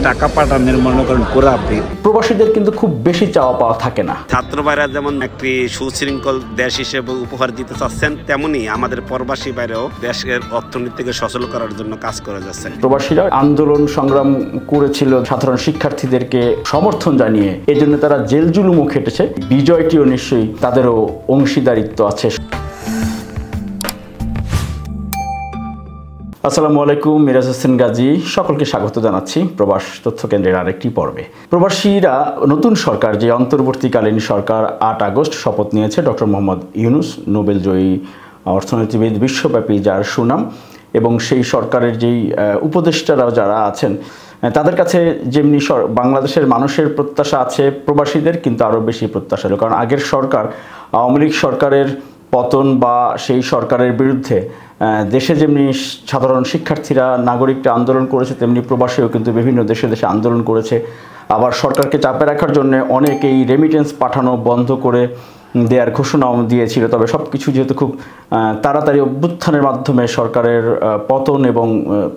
টাকা পাঠানোর মনে করেন পুরা ভিড়। প্রবাসীদের কিন্তু খুব বেশি চাওয়া পাওয়া থাকে না। ছাত্র ভাইরা যেমন একটি সুশৃঙ্খল দেশ হিসেবে উপহার দিতে চাচ্ছেন, তেমনি আমাদের প্রবাসী বাইরেও দেশের অর্থনীতিকে সচল করার জন্য কাজ করে যাচ্ছেন। প্রবাসীরা আন্দোলন সংগ্রাম করেছিল সাধারণ শিক্ষার্থীদেরকে সমর্থন জানিয়ে, এজন্য তারা জেল জুলুমও খেটেছে। বিজয়টিও নিশ্চয়ই তাদেরও অংশীদারিত্ব আছে। আসসালামু আলাইকুম, মিরাজ হোসেন গাজী সকলকে স্বাগত জানাচ্ছি প্রবাস তথ্য কেন্দ্রের আরেকটি পর্বে। প্রবাসীরা নতুন সরকার, যে অন্তর্বর্তীকালীন সরকার 8 আগস্ট শপথ নিয়েছে, ডক্টর মোহাম্মদ ইউনূস, নোবেলজয়ী অর্থনীতিবিদ, বিশ্বব্যাপী যার সুনাম, এবং সেই সরকারের যেই উপদেষ্টারাও যারা আছেন, তাদের কাছে যেমনি বাংলাদেশের মানুষের প্রত্যাশা আছে, প্রবাসীদের কিন্তু আরও বেশি প্রত্যাশা হলো। কারণ আগের সরকার, আওয়ামী লীগ সরকারের পতন বা সেই সরকারের বিরুদ্ধে দেশে যেমনি সাধারণ শিক্ষার্থীরা, নাগরিকরা আন্দোলন করেছে, তেমনি প্রবাসীও কিন্তু বিভিন্ন দেশে দেশে আন্দোলন করেছে। আবার সরকারকে চাপে রাখার জন্য অনেকেই রেমিটেন্স পাঠানো বন্ধ করে দেওয়ার ঘোষণাও দিয়েছিল। তবে সব কিছু যেহেতু খুব তাড়াতাড়ি অভ্যুত্থানের মাধ্যমে সরকারের পতন এবং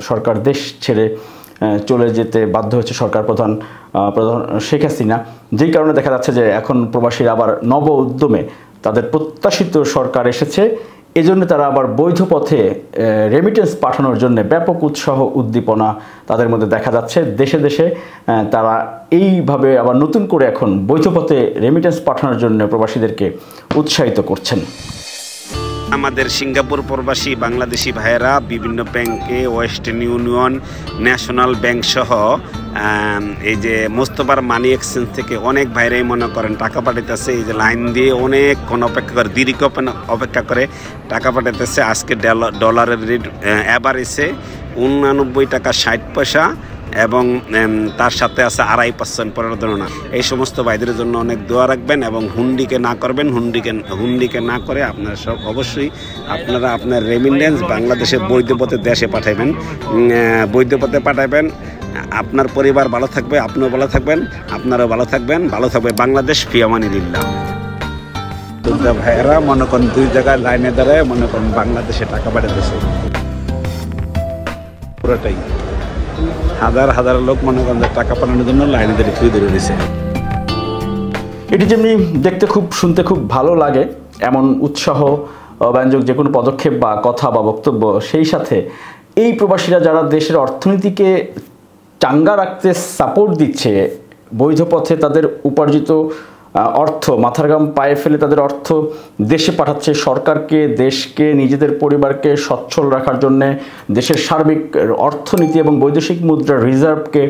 সরকার দেশ ছেড়ে চলে যেতে বাধ্য হয়েছে সরকার প্রধান শেখ হাসিনা, যেই কারণে দেখা যাচ্ছে যে এখন প্রবাসীরা আবার নব উদ্যমে তাদের প্রত্যাশিত সরকার এসেছে। এজন্য তারা আবার বৈধ পথে রেমিটেন্স পাঠানোর জন্য ব্যাপক উৎসাহ উদ্দীপনা তাদের মধ্যে দেখা যাচ্ছে। দেশে দেশে তারা এইভাবে আবার নতুন করে এখন বৈধ পথে রেমিটেন্স পাঠানোর জন্য প্রবাসীদেরকে উৎসাহিত করছেন। আমাদের সিঙ্গাপুর প্রবাসী বাংলাদেশি ভাইয়েরা বিভিন্ন ব্যাংকে, ওয়েস্টার্ন ইউনিয়ন, ন্যাশনাল ব্যাংক সহ এই যে মোস্তফার মানি এক্সচেঞ্জ থেকে অনেক ভাইরাই মনে করেন টাকা পাঠাইতেছে। এই যে লাইন দিয়ে অনেকক্ষণ অপেক্ষা করে, দীর্ঘ অপেক্ষা করে টাকা পাঠাইতেছে। আজকে ডলারের রেট অ্যাভারেজে 89 টাকা 60 পয়সা, এবং তার সাথে আছে 2.5% প্রণোদনা। এই সমস্ত ভাইদের জন্য অনেক দোয়া রাখবেন এবং হুন্ডিকে না করবেন। হুন্ডিকে না করে আপনারা সব অবশ্যই আপনার রেমিটেন্স বাংলাদেশের বৈধ পথে দেশে পাঠাবেন, বৈধ পথে পাঠাবেন। আপনার পরিবার ভালো থাকবে, আপনিও ভালো থাকবেন, আপনারাও ভালো থাকবেন। ভালো থাকবে বাংলাদেশ। ফি আমানিল্লাহ। ভাইয়েরা মনে করেন 2 জায়গায় লাইনে দাঁড়ায় মনে করেন বাংলাদেশে টাকা পাঠাতেছে। পুরোটাই হাজার হাজার লোক মনে করেন টাকা পাঠানোর জন্য লাইনে ধরে রয়েছে। এটি যেমনি দেখতে শুনতে খুব ভালো লাগে, এমন উৎসাহ ব্যঞ্জক যে কোনো পদক্ষেপ বা কথা বা বক্তব্য, সেই সাথে এই প্রবাসীরা যারা দেশের অর্থনীতিকে চাঙ্গা রাখতে সাপোর্ট দিচ্ছে, বৈধ পথে তাদের উপার্জিত অর্থ, মাথার ঘাম পায়ে ফেলে তাদের অর্থ দেশে পাঠাচ্ছে, সরকারকে, দেশকে, নিজেদের পরিবারকে সচ্ছল রাখার জন্যে, দেশের সার্বিক অর্থনীতি এবং বৈদেশিক মুদ্রার রিজার্ভকে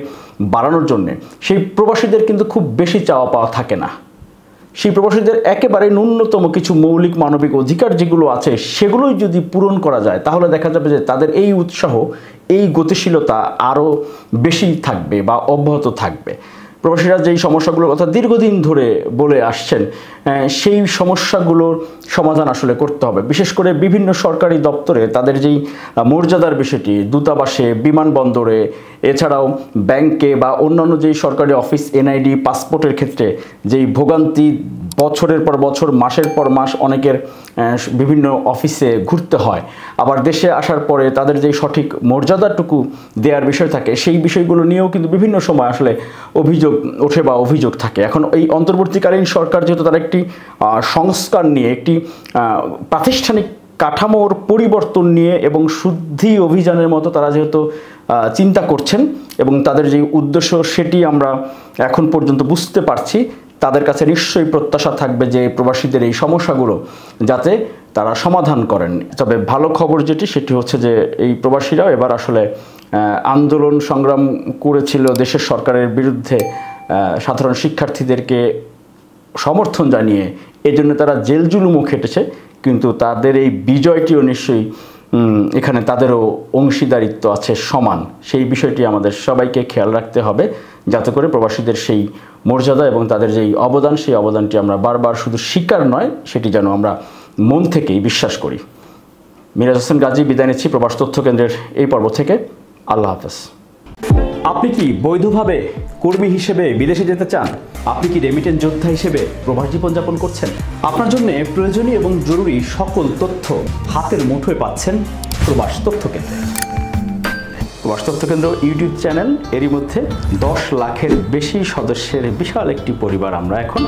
বাড়ানোর জন্যে, সেই প্রবাসীদের কিন্তু খুব বেশি চাওয়া পাওয়া থাকে না। সেই প্রবাসীদের একেবারে ন্যূনতম কিছু মৌলিক মানবিক অধিকার যেগুলো আছে, সেগুলোই যদি পূরণ করা যায়, তাহলে দেখা যাবে যে তাদের এই উৎসাহ, এই গতিশীলতা আরও বেশি থাকবে বা অব্যাহত থাকবে। প্রবাসীরা যেই সমস্যাগুলোর কথা দীর্ঘদিন ধরে বলে আসছেন, সেই সমস্যাগুলোর সমাধান আসলে করতে হবে। বিশেষ করে বিভিন্ন সরকারি দপ্তরে তাদের যেই মর্যাদার বিষয়টি, দূতাবাসে, বিমানবন্দরে, এছাড়াও ব্যাংকে বা অন্যান্য যেই সরকারি অফিস, এনআইডি, পাসপোর্টের ক্ষেত্রে যেই ভোগান্তি, বছরের পর বছর, মাসের পর মাস অনেকের বিভিন্ন অফিসে ঘুরতে হয়, আবার দেশে আসার পরে তাদের যেই সঠিক মর্যাদাটুকু দেওয়ার বিষয় থাকে, সেই বিষয়গুলো নিয়েও কিন্তু বিভিন্ন সময় আসলে অভিযোগ ওঠে বা অভিযোগ থাকে। এখন এই অন্তর্বর্তীকালীন সরকার যেহেতু তারা একটি সংস্কার নিয়ে, একটি প্রাতিষ্ঠানিক কাঠামোর পরিবর্তন নিয়ে এবং শুদ্ধি অভিযানের মতো তারা যেহেতু চিন্তা করছেন, এবং তাদের যে উদ্দেশ্য সেটি আমরা এখন পর্যন্ত বুঝতে পারছি, তাদের কাছে নিশ্চয়ই প্রত্যাশা থাকবে যে প্রবাসীদের এই সমস্যাগুলো যাতে তারা সমাধান করেন। তবে ভালো খবর যেটি, সেটি হচ্ছে যে এই প্রবাসীরাও এবার আসলে আন্দোলন সংগ্রাম করেছিল দেশের সরকারের বিরুদ্ধে সাধারণ শিক্ষার্থীদেরকে সমর্থন জানিয়ে, এজন্য তারা জেল জুলুমও খেটেছে। কিন্তু তাদের এই বিজয়টিও নিশ্চয়ই এখানে তাদেরও অংশীদারিত্ব আছে সমান। সেই বিষয়টি আমাদের সবাইকে খেয়াল রাখতে হবে, যাতে করে প্রবাসীদের সেই মর্যাদা এবং তাদের যেই অবদান, সেই অবদানটি আমরা বারবার শুধু স্বীকার নয়, সেটি যেন আমরা মন থেকেই বিশ্বাস করি। মিরাজ হোসেন গাজী বিদায় নিচ্ছি প্রবাস তথ্য কেন্দ্রের এই পর্ব থেকে। আল্লাহ হাফেজ। আপনি কি বৈধভাবে কর্মী হিসেবে বিদেশে যেতে চান? আপনি কি রেমিটেন্স যোদ্ধা হিসেবে প্রবাস জীবনযাপন করছেন? আপনার জন্য প্রয়োজনীয় এবং জরুরি সকল তথ্য হাতের মুঠোয় পাচ্ছেন প্রবাস তথ্য কেন্দ্রে। প্রবাস তথ্য কেন্দ্র ইউটিউব চ্যানেল, এরই মধ্যে 10 লাখের বেশি সদস্যের বিশাল একটি পরিবার আমরা এখন।